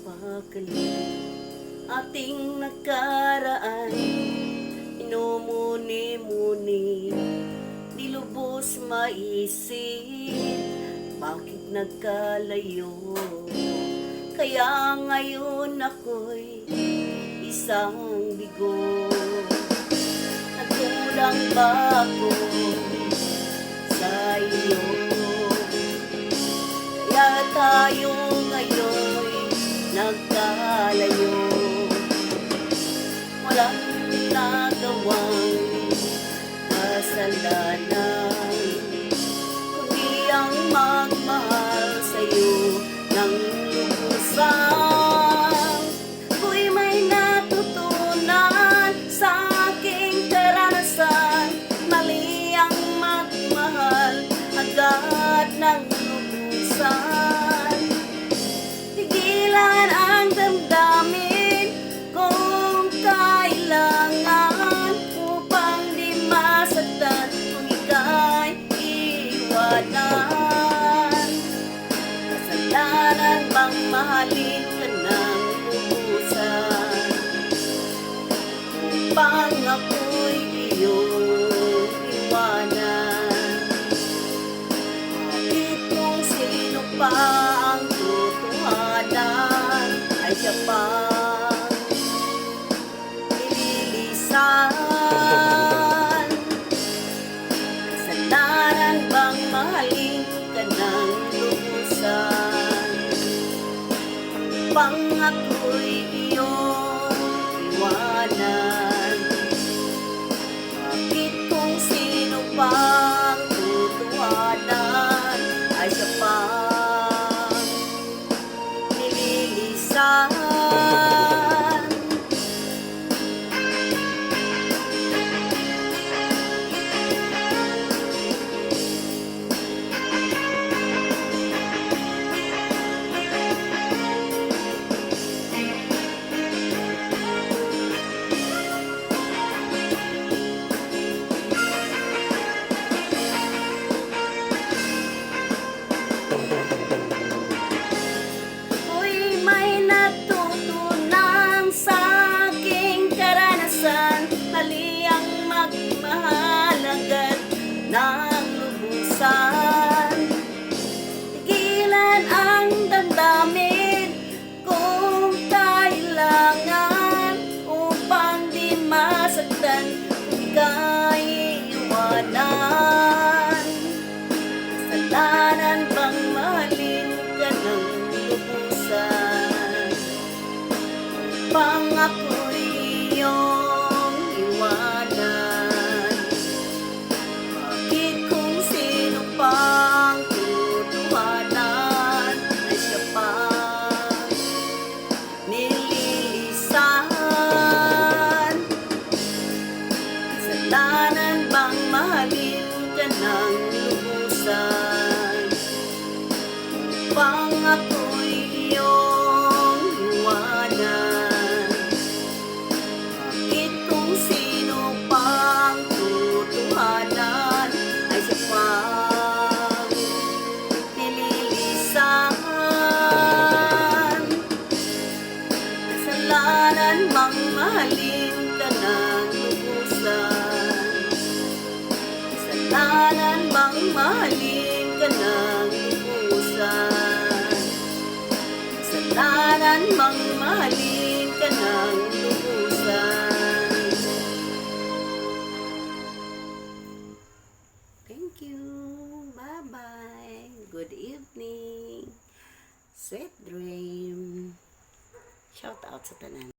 pagkalit. Ating nakaraan, inumuni-muni, di lubos maisip, bakit nagkalayo? Kaya ngayon ako'y isang bigo. Nagkulang ba ako sa iyo? Kaya tayo ngayon nagkalayo. Walang nagawang kasalanan, kundi ang magmahal sa'yo ng lubusan. Ako'y may natutunan sa aking karanasan, mali ang magmahal agad ng lubusan. Tigilan ang damdamin kung kailangan, upang di masaktan kung ika'y iwanan. Kasalanan bang mahalin ka ng lubusan, upang ako'y iyong iwanan? Bakit kung sino pa ang totohanan ay siya pang nililisan? Kasalanan bang mahalin ka ng lubusan, upang ako'y iyong iwanan? Bakit kung sino pang totohanan ay siya pang nililisan? Ako'y may natutunan sa aking karanasan, mali ang magmahal agad ng lubusan. Tigilan ang damdamin kung kailangan, upang di masaktan kung ika'y iwanan. Kasalanan bang mahalin ka ng lubusan, upang ako'y iyong iwanan? Bakit kung sino pang totohanan ay siya pang nililisan? Kasalanan bang mahalin ka ng lubusan, upang ako'y iyong iwanan? Bakit kung sino pang totohanan ay siya pang nililisan? Kasalanan bang mahalin ka ng lubusan, kasalanan bang mahalin ka ng lubusan? Kasalanan bang mahalin ka ng lubusan? Thank you. Bye-bye. Good evening. Sweet dream. Shout out sa tanan.